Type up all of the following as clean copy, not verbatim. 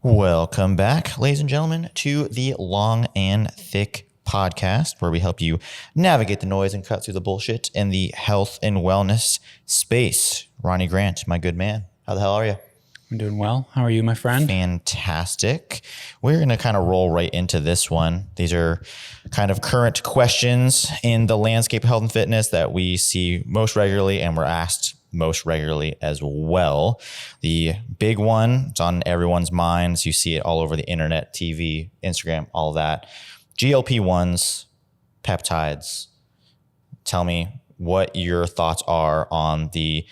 Welcome back, ladies and gentlemen, to the Long and Thick podcast, where we help you navigate the noise and cut through the bullshit in the health and wellness space. Ronnie Grant, my good man. How the hell are you? I'm doing well. How are you, my friend? Fantastic. We're going to kind of roll right into this one. These are kind of current questions in the landscape of health and fitness that we see most regularly and we're asked most regularly as well. The big one, it's on everyone's minds. You see it all over the internet, TV, Instagram, all of that. GLP-1s, peptides. Tell me what your thoughts are on the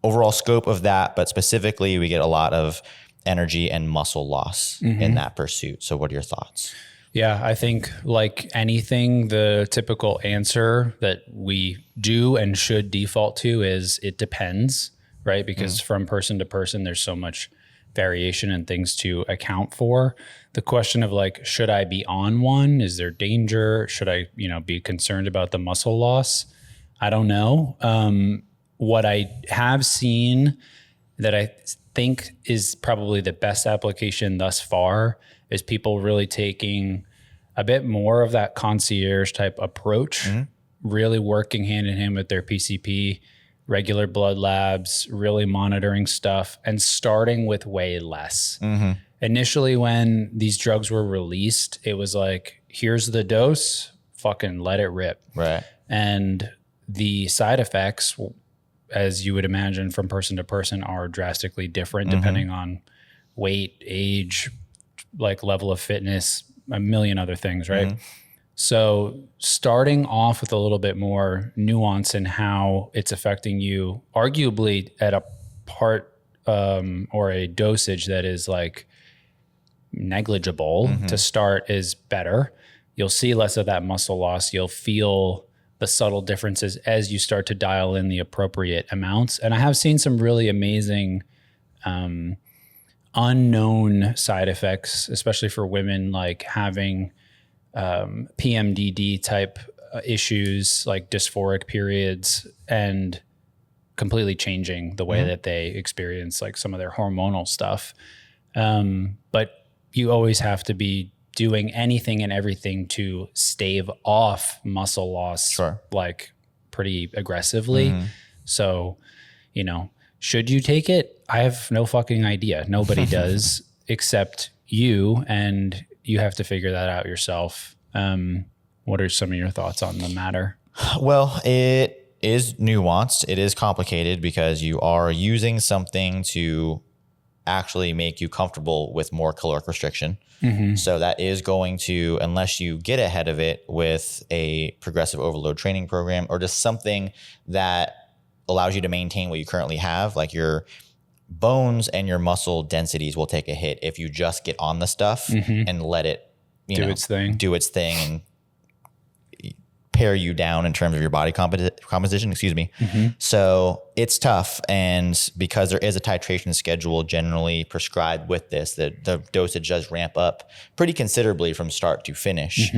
overall scope of that, but specifically we get a lot of energy and muscle loss in that pursuit. So what are your thoughts? Yeah, I think like anything, the typical answer that we do and should default to is it depends, right? Because from person to person, there's so much variation and things to account for. The question of like, should I be on one? Is there danger? Should I, be concerned about the muscle loss? I don't know. What I have seen that I think is probably the best application thus far is people really taking a bit more of that concierge type approach, really working hand in hand with their PCP, regular blood labs, really monitoring stuff and starting with way less. Initially, when these drugs were released, it was like, here's the dose, fucking let it rip. Right. And the side effects, as you would imagine from person to person, are drastically different depending on weight, age, like level of fitness, a million other things, right? So starting off with a little bit more nuance in how it's affecting you, arguably at a part or a dosage that is like negligible to start is better. You'll see less of that muscle loss. You'll feel the subtle differences as you start to dial in the appropriate amounts. And I have seen some really amazing unknown side effects, especially for women, like having PMDD type issues, like dysphoric periods, and completely changing the way that they experience like some of their hormonal stuff. But you always have to be doing anything and everything to stave off muscle loss, like pretty aggressively. So, should you take it? I have no fucking idea. Nobody does except you, and you have to figure that out yourself. What are some of your thoughts on the matter? Well, it is nuanced. It is complicated because you are using something to actually make you comfortable with more caloric restriction. So that is going to, unless you get ahead of it with a progressive overload training program or just something that allows you to maintain what you currently have, like your bones and your muscle densities will take a hit if you just get on the stuff and let it do its thing and pare you down in terms of your body composition, So it's tough. And because there is a titration schedule generally prescribed with this, the dosage does ramp up pretty considerably from start to finish.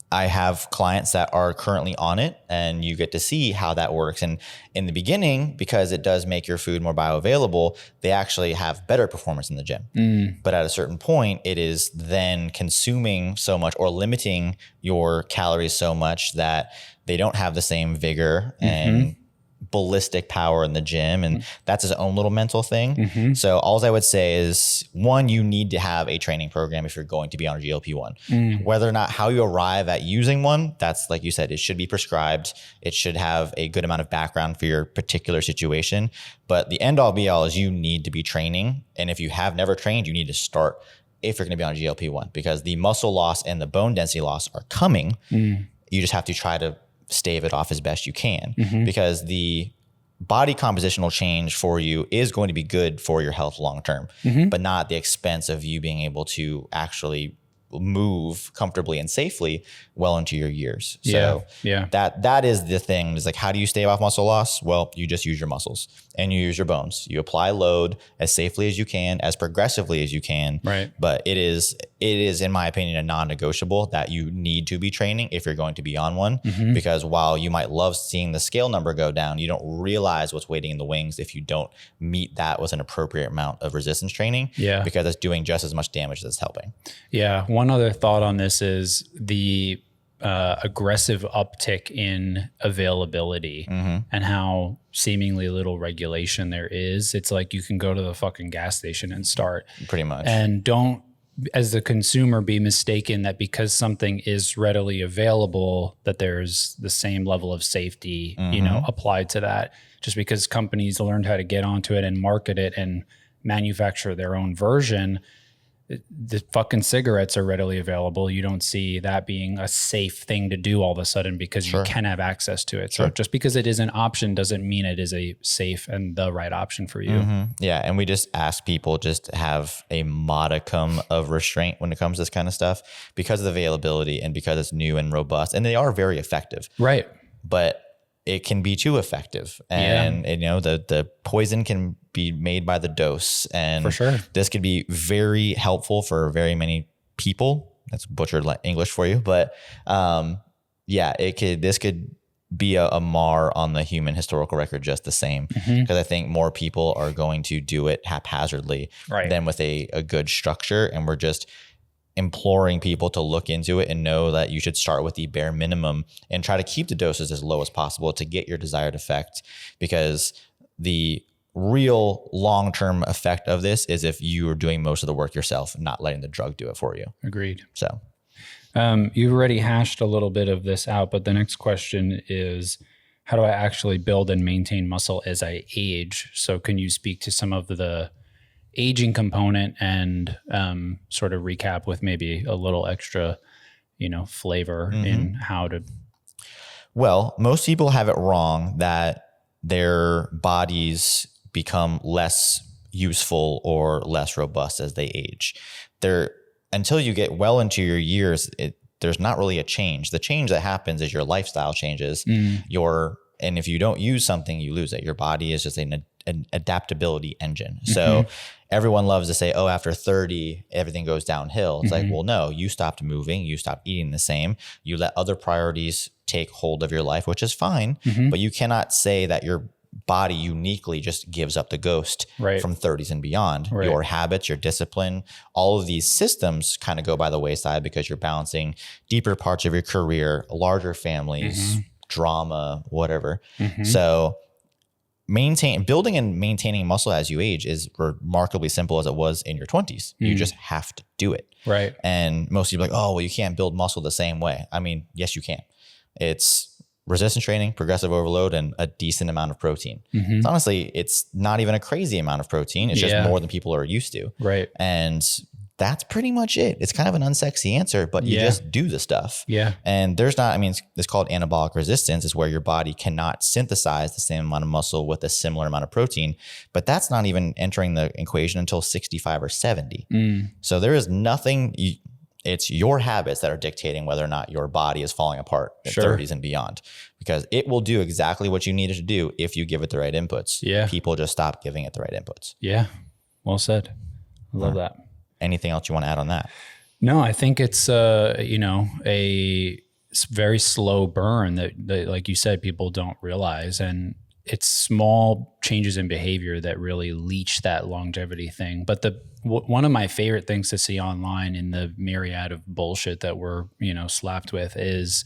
I have clients that are currently on it, and you get to see how that works. And in the beginning, because it does make your food more bioavailable, they actually have better performance in the gym. But at a certain point, it is then consuming so much or limiting your calories so much that they don't have the same vigor and ballistic power in the gym. And that's his own little mental thing. So all I would say is, one, you need to have a training program if you're going to be on a GLP-1. Whether or not how you arrive at using one, that's like you said, it should be prescribed. It should have a good amount of background for your particular situation. But the end all be all is you need to be training. And if you have never trained, you need to start if you're going to be on a GLP-1, because the muscle loss and the bone density loss are coming. You just have to try to stave it off as best you can, because the body compositional change for you is going to be good for your health long term, but not at the expense of you being able to actually move comfortably and safely well into your years. So Yeah. that is the thing, is like, how do you stave off muscle loss? Well, you just use your muscles and you use your bones. You apply load as safely as you can, as progressively as you can. Right. But it is, in my opinion, a non-negotiable that you need to be training if you're going to be on one, because while you might love seeing the scale number go down, you don't realize what's waiting in the wings if you don't meet that with an appropriate amount of resistance training. Yeah. Because it's doing just as much damage as it's helping. Yeah. One other thought on this is the aggressive uptick in availability and how seemingly little regulation there is. It's like you can go to the fucking gas station and start. Pretty much. And don't, as the consumer, be mistaken that because something is readily available, that there's the same level of safety, applied to that. Just because companies learned how to get onto it and market it and manufacture their own version, the fucking cigarettes are readily available. You don't see that being a safe thing to do all of a sudden because you can have access to it. So just because it is an option doesn't mean it is a safe and the right option for you. Yeah. And we just ask people just to have a modicum of restraint when it comes to this kind of stuff, because of the availability and because it's new and robust, and they are very effective. Right. But it can be too effective, and the poison can be made by the dose, and for sure, this could be very helpful for very many people. That's butchered English for you, but this could be a mar on the human historical record just the same, because I think more people are going to do it haphazardly than with a good structure, and we're just imploring people to look into it and know that you should start with the bare minimum and try to keep the doses as low as possible to get your desired effect, because the real long-term effect of this is if you are doing most of the work yourself, not letting the drug do it for you. Agreed. So you've already hashed a little bit of this out, but the next question is, how do I actually build and maintain muscle as I age? So can you speak to some of the aging component and sort of recap with maybe a little extra, flavor in how to? Well, most people have it wrong that their bodies become less useful or less robust as they age. Until you get well into your years, there's not really a change. The change that happens is your lifestyle changes. And if you don't use something, you lose it. Your body is just an adaptability engine. So everyone loves to say, oh, after 30, everything goes downhill. It's like, well, no, you stopped moving, you stopped eating the same, you let other priorities take hold of your life, which is fine, but you cannot say that your body uniquely just gives up the ghost from 30s and beyond. Your habits, your discipline, all of these systems kind of go by the wayside because you're balancing deeper parts of your career, larger families, drama, whatever. So building and maintaining muscle as you age is remarkably simple as it was in your 20s. You just have to do it. Right. And most people are like, oh, well, you can't build muscle the same way. I mean, yes, you can. It's resistance training, progressive overload, and a decent amount of protein. Honestly, it's not even a crazy amount of protein. It's just more than people are used to. Right. And that's pretty much it. It's kind of an unsexy answer, but you just do the stuff. Yeah. And it's called anabolic resistance. It's where your body cannot synthesize the same amount of muscle with a similar amount of protein, but that's not even entering the equation until 65 or 70. So there is nothing, it's your habits that are dictating whether or not your body is falling apart in 30s and beyond, because it will do exactly what you need it to do if you give it the right inputs. Yeah. People just stop giving it the right inputs. Yeah. Well said. I love that. Anything else you want to add on that? No, I think it's a very slow burn that, like you said, people don't realize, and it's small changes in behavior that really leach that longevity thing. But one of my favorite things to see online in the myriad of bullshit that we're slapped with is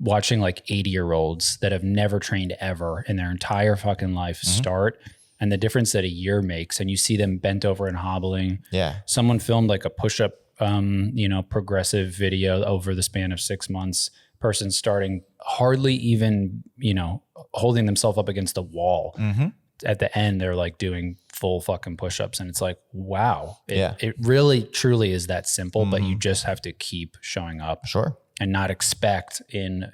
watching like 80-year-olds that have never trained ever in their entire fucking life start. And the difference that a year makes, and you see them bent over and hobbling. Yeah. Someone filmed like a push-up, progressive video over the span of 6 months. Person starting hardly even, holding themselves up against the wall. At the end, they're like doing full fucking push-ups, and it's like, wow. It really, truly is that simple. But you just have to keep showing up, and not expect in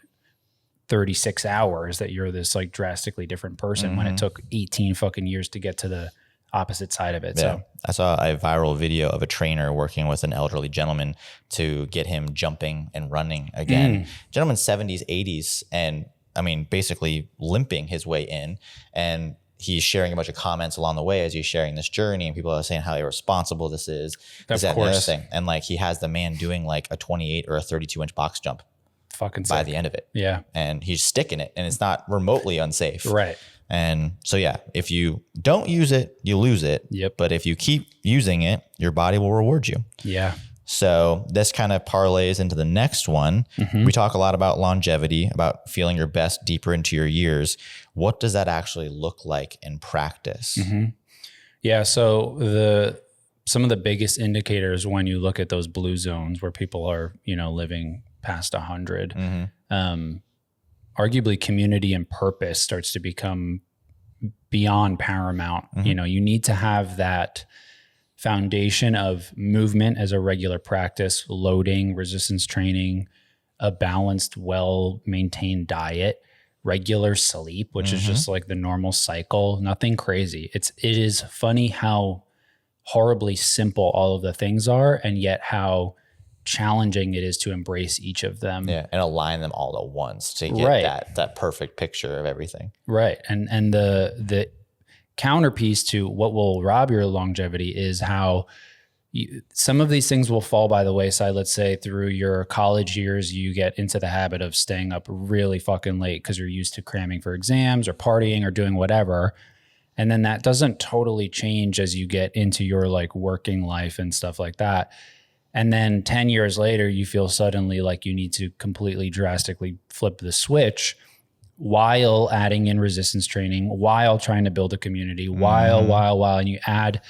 36 hours that you're this like drastically different person when it took 18 fucking years to get to the opposite side of it. Yeah. So I saw a viral video of a trainer working with an elderly gentleman to get him jumping and running again. Gentleman's 70s, 80s, and I mean, basically limping his way in. And he's sharing a bunch of comments along the way as he's sharing this journey, and people are saying how irresponsible this is. This, that, and the other thing. And like he has the man doing like a 28 or a 32-inch box jump fucking by sick. the end of it. Yeah. And he's sticking it, and it's not remotely unsafe. Right. And so, yeah, if you don't use it, you lose it. Yep. But if you keep using it, your body will reward you. Yeah. So this kind of parlays into the next one. We talk a lot about longevity, about feeling your best deeper into your years. What does that actually look like in practice? Yeah. So some of the biggest indicators when you look at those blue zones where people are, living past 100, arguably community and purpose starts to become beyond paramount. You need to have that foundation of movement as a regular practice, loading, resistance training, a balanced, well-maintained diet, regular sleep, which is just like the normal cycle, nothing crazy. It is funny how horribly simple all of the things are, and yet how challenging it is to embrace each of them. Yeah, and align them all at once to get that perfect picture of everything. Right. And the counterpiece to what will rob your longevity is how some of these things will fall by the wayside. Let's say through your college years, you get into the habit of staying up really fucking late because you're used to cramming for exams or partying or doing whatever. And then that doesn't totally change as you get into your like working life and stuff like that. And then 10 years later, you feel suddenly like you need to completely drastically flip the switch while adding in resistance training, while trying to build a community, while, and you add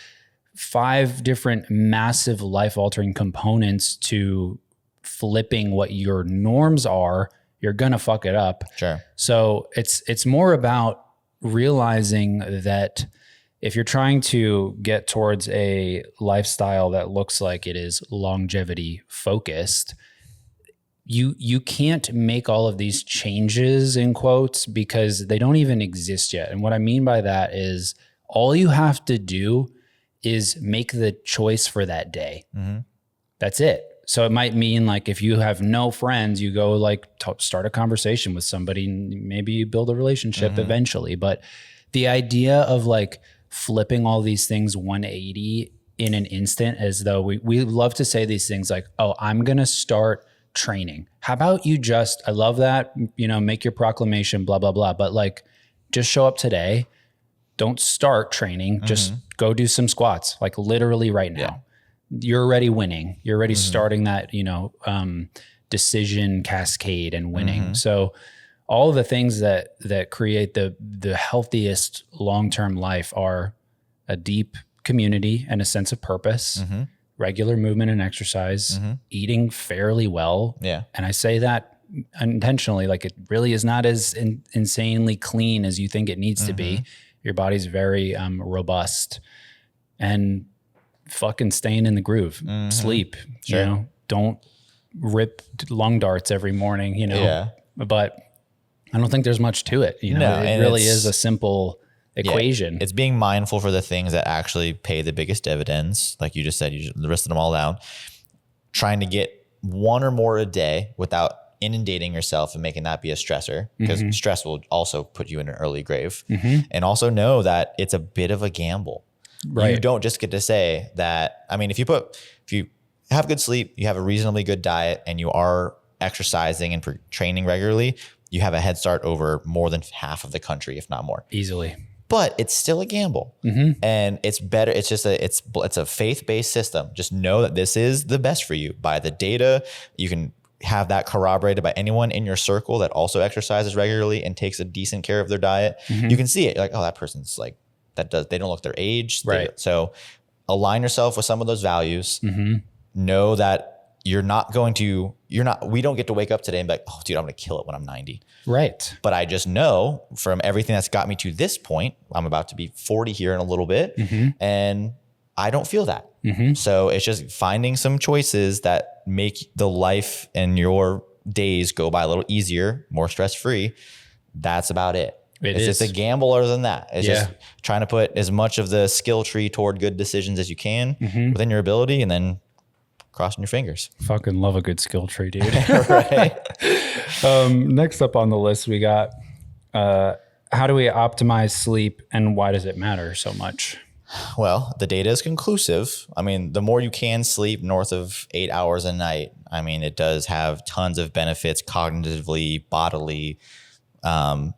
5 different massive life-altering components to flipping what your norms are, you're going to fuck it up. Sure. So it's more about realizing that if you're trying to get towards a lifestyle that looks like it is longevity focused, you can't make all of these changes in quotes because they don't even exist yet. And what I mean by that is all you have to do is make the choice for that day. That's it. So it might mean like if you have no friends, you go like start a conversation with somebody, maybe you build a relationship eventually. But the idea of like flipping all these things 180 in an instant, as though we love to say these things like, oh, I'm going to start training. How about you just, I love that, make your proclamation, blah, blah, blah. But like, just show up today. Don't start training. Just go do some squats, like literally right now. You're already winning. You're already starting that, decision cascade and winning. So all of the things that create the healthiest long-term life are a deep community and a sense of purpose, regular movement and exercise, eating fairly well. Yeah. And I say that intentionally, like it really is not as insanely clean as you think it needs to be. Your body's very robust, and fucking staying in the groove, sleep, don't rip lung darts every morning, but I don't think there's much to it. It really is a simple equation. Yeah, it's being mindful for the things that actually pay the biggest dividends. Like you just said, you just listed them all down. Trying to get one or more a day without inundating yourself and making that be a stressor, because stress will also put you in an early grave. And also know that it's a bit of a gamble. Right. You don't just get to say that. I mean, if you have good sleep, you have a reasonably good diet, and you are exercising and training regularly, you have a head start over more than half of the country, if not more. Easily. But it's still a gamble. And it's better. It's just it's a faith-based system. Just know that this is the best for you by the data. You can have that corroborated by anyone in your circle that also exercises regularly and takes a decent care of their diet. You can see it. You're like, oh, that person's like, they don't look their age. Right. So align yourself with some of those values. Know that we don't get to wake up today and be like, oh, dude, I'm going to kill it when I'm 90. Right. But I just know from everything that's got me to this point, I'm about to be 40 here in a little bit, and I don't feel that. So it's just finding some choices that make the life and your days go by a little easier, more stress-free. That's about it. It's just a gamble other than that. It's just trying to put as much of the skill tree toward good decisions as you can within your ability, and then crossing your fingers. Fucking love a good skill tree, dude. Right. Next up on the list, we got how do we optimize sleep and why does it matter so much? Well, the data is conclusive. I mean, the more you can sleep north of 8 hours a night, I mean, it does have tons of benefits cognitively, bodily. I'm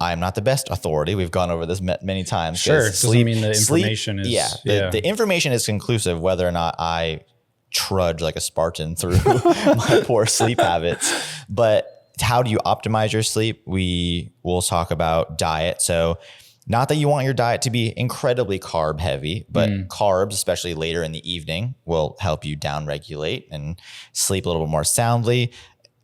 not the best authority. We've gone over this many times. Sure. Doesn't mean the information is. The information is conclusive whether or not I trudge like a Spartan through my poor sleep habits. But how do you optimize your sleep? We will talk about diet. So not that you want your diet to be incredibly carb heavy, but carbs, especially later in the evening, will help you downregulate and sleep a little bit more soundly.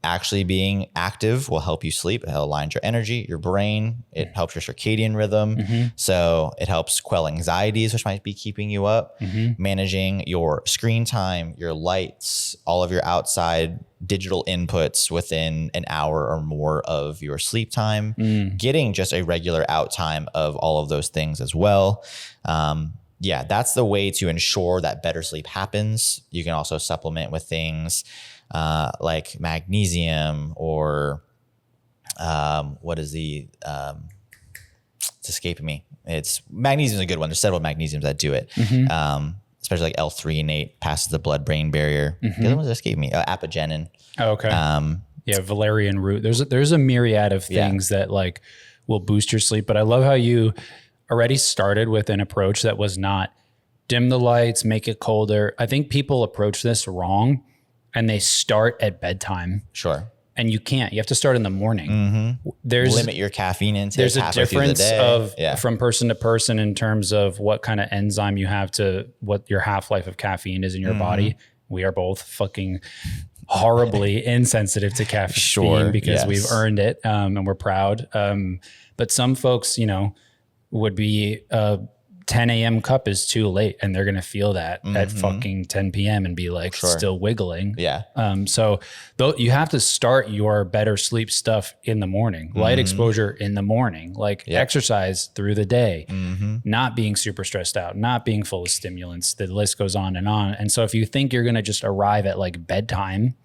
Actually being active will help you sleep. It aligns your energy, your brain. It helps your circadian rhythm. So it helps quell anxieties, which might be keeping you up. Managing your screen time, your lights, all of your outside digital inputs within an hour or more of your sleep time. Getting just a regular out time of all of those things as well. That's the way to ensure that better sleep happens. You can also supplement with things like magnesium or what is the it's escaping me. It's magnesium is a good one. There's several magnesiums that do it. Especially like L-threonate passes the blood-brain barrier. The other ones escaping me. Apigenin. Oh, okay. Valerian root. There's a myriad of things that like will boost your sleep. But I love how you already started with an approach that was not dim the lights, make it colder. I think people approach this wrong. And they start at bedtime. Sure. And you can't. You have to start in the morning. Limit your caffeine intake. There's a difference of Yeah. from person to person in terms of what kind of enzyme you have to what your half-life of caffeine is in your body. We are both fucking horribly insensitive to caffeine because we've earned it and we're proud. But some folks, would be 10 a.m. cup is too late and they're going to feel that at fucking 10 p.m. and be like still wiggling. So you have to start your better sleep stuff in the morning, light exposure in the morning, like exercise through the day, not being super stressed out, not being full of stimulants. The list goes on. And so if you think you're going to just arrive at like bedtime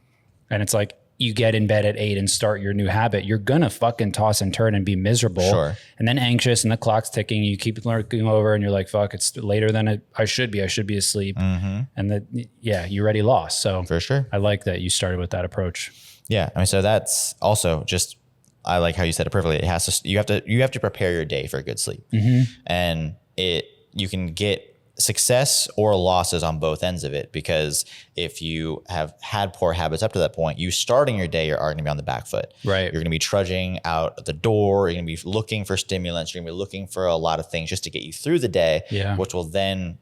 and it's like, you get in bed at 8 and start your new habit, you're going to fucking toss and turn and be miserable and then anxious and the clock's ticking. You keep looking over and you're like, fuck, it's later than I should be. I should be asleep. And you already lost. So for sure. I like that you started with that approach. Yeah. I mean, so that's also just, I like how you said it perfectly. It has to, you have to prepare your day for a good sleep and you can get success or losses on both ends of it, because if you have had poor habits up to that point, you starting your day, you're going to be on the back foot. Right. You're going to be trudging out the door. You're going to be looking for stimulants. You're going to be looking for a lot of things just to get you through the day, which will then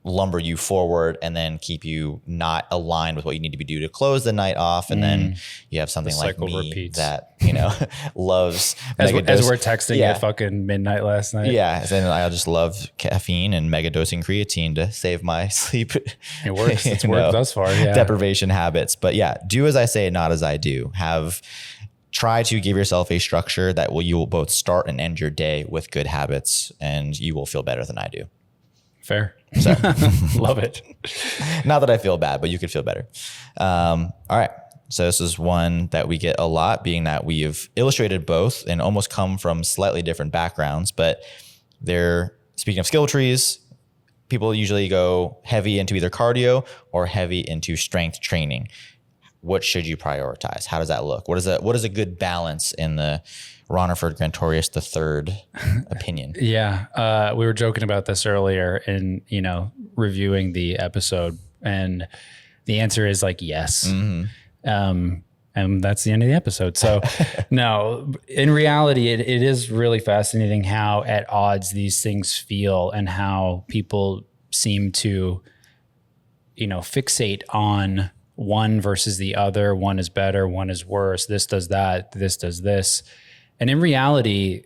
lumber you forward and then keep you not aligned with what you need to be doing to close the night off. And then you have something like me that, loves as we're texting at fucking midnight last night. Yeah. And I just love caffeine and megadosing creatine to save my sleep. It works. It's worked thus far. Yeah. Deprivation habits. But do as I say, not as I do. Try to give yourself a structure that you will both start and end your day with good habits, and you will feel better than I do. Fair. So love it. Not that I feel bad, but you could feel better. All right. So this is one that we get a lot, being that we have illustrated both and almost come from slightly different backgrounds, but speaking of skill trees, people usually go heavy into either cardio or heavy into strength training. What should you prioritize? How does that look? What is a good balance in the Ronerford Grantorius III opinion? Yeah. We were joking about this earlier in, reviewing the episode, and the answer is like, yes. And that's the end of the episode. So no, in reality, it is really fascinating how at odds these things feel and how people seem to, fixate on one versus the other. One is better, one is worse. This does that, this does this. And in reality,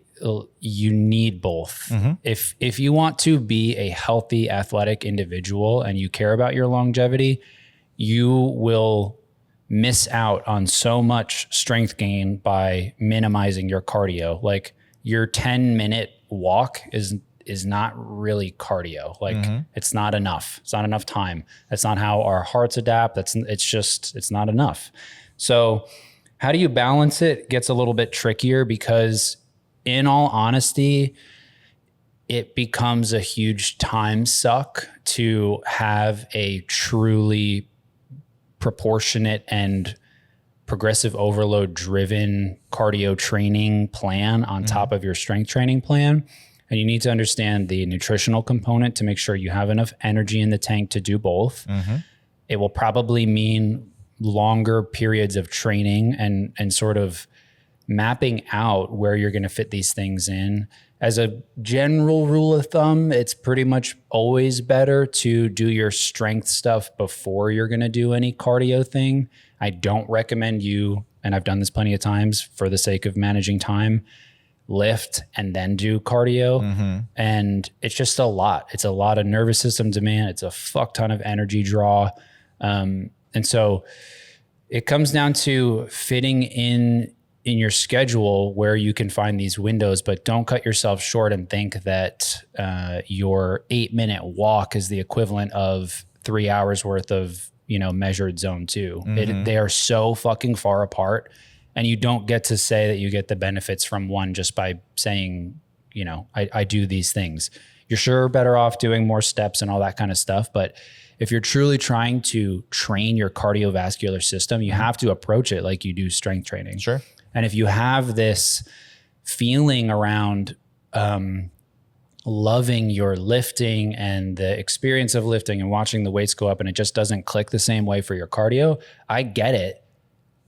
you need both. If you want to be a healthy, athletic individual and you care about your longevity, you will miss out on so much strength gain by minimizing your cardio. Like your 10-minute walk is not really cardio. Like it's not enough. It's not enough time. That's not how our hearts adapt. It's not enough. So how do you balance it? It gets a little bit trickier because in all honesty, it becomes a huge time suck to have a truly proportionate and progressive overload driven cardio training plan on top of your strength training plan. And you need to understand the nutritional component to make sure you have enough energy in the tank to do both. It will probably mean longer periods of training and sort of mapping out where you're going to fit these things in. As a general rule of thumb, it's pretty much always better to do your strength stuff before you're going to do any cardio thing. I don't recommend you, and I've done this plenty of times for the sake of managing time, lift and then do cardio. And it's just a lot. It's a lot of nervous system demand. It's a fuck ton of energy draw. And so it comes down to fitting in your schedule where you can find these windows, but don't cut yourself short and think that your 8-minute walk is the equivalent of 3 hours worth of, measured zone 2. They are so fucking far apart, and you don't get to say that you get the benefits from one just by saying, I do these things. You're sure better off doing more steps and all that kind of stuff. But if you're truly trying to train your cardiovascular system, you have to approach it like you do strength training. Sure. And if you have this feeling around loving your lifting and the experience of lifting and watching the weights go up, and it just doesn't click the same way for your cardio, I get it,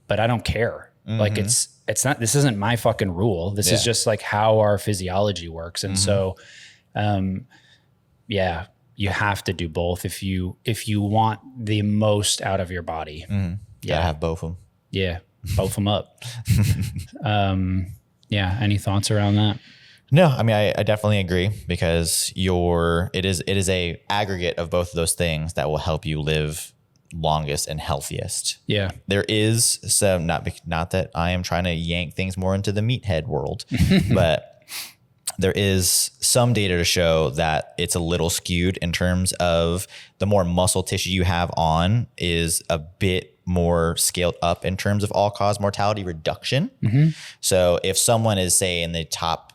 but I don't care. Like it's not, this isn't my fucking rule. This is just like how our physiology works. And so, you have to do both if you want the most out of your body. Gotta have both of them. Yeah. Both them up. Any thoughts around that? No, I mean, I definitely agree because it is a aggregate of both of those things that will help you live longest and healthiest. Yeah. There is some, not that I am trying to yank things more into the meathead world, but there is some data to show that it's a little skewed in terms of the more muscle tissue you have on is a bit more scaled up in terms of all-cause mortality reduction. So if someone is, say, in the top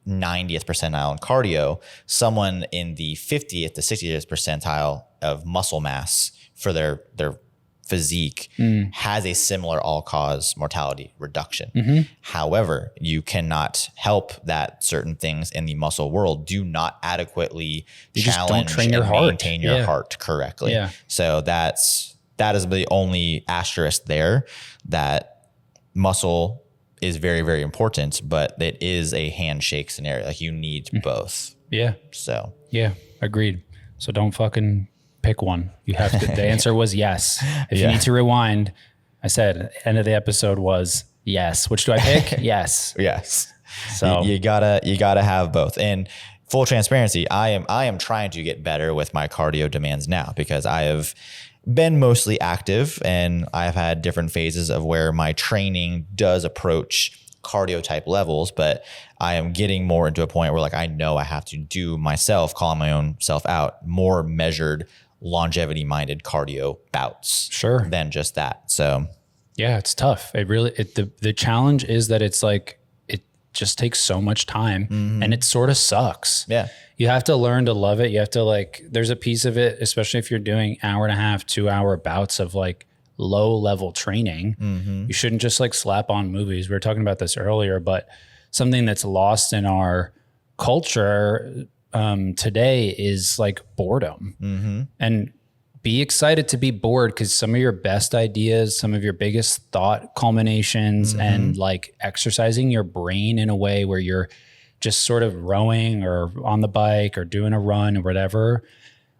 90th percentile in cardio, someone in the 50th to 60th percentile of muscle mass for their physique has a similar all-cause mortality reduction. However, you cannot help that certain things in the muscle world do not adequately challenge and maintain your heart correctly. So that is the only asterisk there, that muscle is very, very important, but it is a handshake scenario. Like you need both. So agreed. So don't fucking pick one. You have to. The answer was yes. If you need to rewind, I said end of the episode was yes. Which do I pick? Yes. So you gotta have both. And full transparency, I am trying to get better with my cardio demands now because I have been mostly active and I've had different phases of where my training does approach cardio type levels, but I am getting more into a point where like I know I have to do myself, calling my own self out, more measured, longevity minded cardio bouts than just that. So yeah, it's tough. The challenge is that it's like it just takes so much time and it sort of sucks. You have to learn to love it. You have to there's a piece of it, especially if you're doing 1.5 to 2 hour bouts of like low level training. You shouldn't just like slap on movies. We were talking about this earlier, but something that's lost in our culture today is like boredom. And be excited to be bored because some of your best ideas, some of your biggest thought culminations and like exercising your brain in a way where you're just sort of rowing or on the bike or doing a run or whatever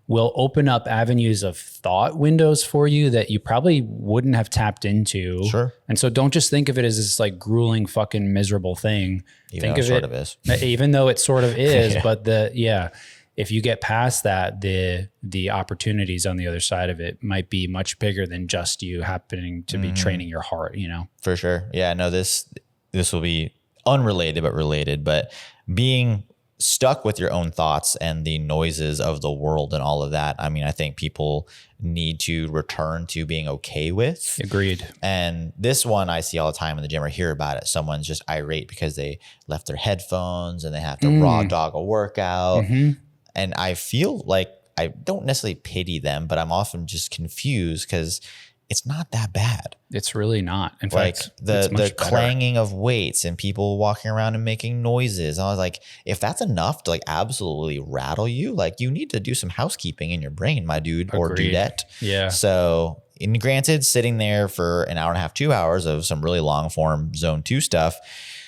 will open up avenues of thought windows for you that you probably wouldn't have tapped into. And so don't just think of it as this like grueling fucking miserable thing. Think of it, even though it sort of is, but if you get past that, the opportunities on the other side of it might be much bigger than just you happening to be training your heart, For sure. Yeah, no, this will be unrelated but related, but being stuck with your own thoughts and the noises of the world and all of that. I mean, I think people need to return to being okay with. Agreed. And this one I see all the time in the gym or hear about it. Someone's just irate because they left their headphones and they have to raw dog a workout. And I feel like I don't necessarily pity them, but I'm often just confused because it's not that bad. It's really not. In like fact, the clanging of weights and people walking around and making noises. I was like, if that's enough to like absolutely rattle you, like you need to do some housekeeping in your brain, my dude. Agreed. Or dudette. Yeah. So granted, sitting there for an hour and a half, 2 hours of some really long form zone 2 stuff.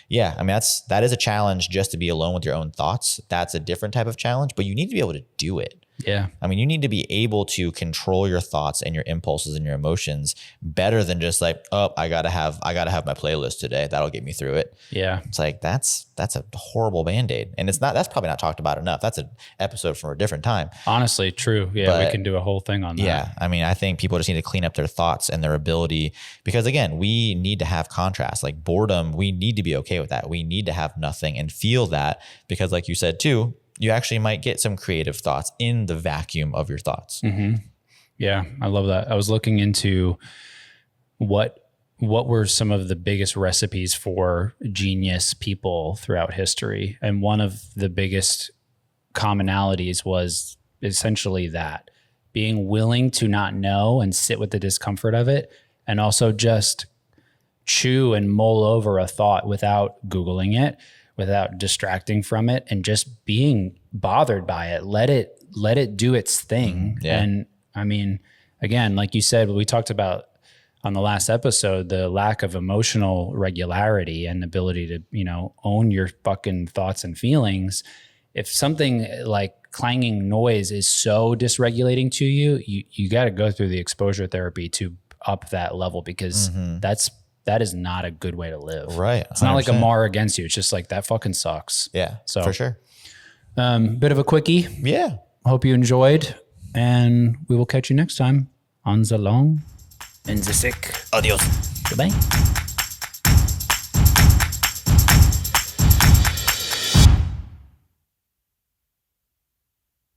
Yeah. I mean, that is a challenge just to be alone with your own thoughts. That's a different type of challenge, but you need to be able to do it. Yeah. I mean, you need to be able to control your thoughts and your impulses and your emotions better than just like, oh, I gotta have my playlist today. That'll get me through it. Yeah. It's like, that's a horrible Band-Aid. And that's probably not talked about enough. That's an episode for a different time. Honestly, true. Yeah. But we can do a whole thing on that. Yeah. I mean, I think people just need to clean up their thoughts and their ability, because again, we need to have contrast, like boredom. We need to be okay with that. We need to have nothing and feel that, because like you said too, you actually might get some creative thoughts in the vacuum of your thoughts. Yeah, I love that. I was looking into what were some of the biggest recipes for genius people throughout history. And one of the biggest commonalities was essentially that, being willing to not know and sit with the discomfort of it, and also just chew and mull over a thought without Googling it, without distracting from it, and just being bothered by it. Let it do its thing. Yeah. And I mean, again, like you said, we talked about on the last episode, the lack of emotional regularity and ability to, own your fucking thoughts and feelings. If something like clanging noise is so dysregulating to you, you got to go through the exposure therapy to up that level, because that is not a good way to live. Right. 100%. It's not like a mar against you. It's just like, that fucking sucks. Yeah. So for sure. Bit of a quickie. Yeah. Hope you enjoyed, and we will catch you next time on the long and the sick. Adios. Goodbye.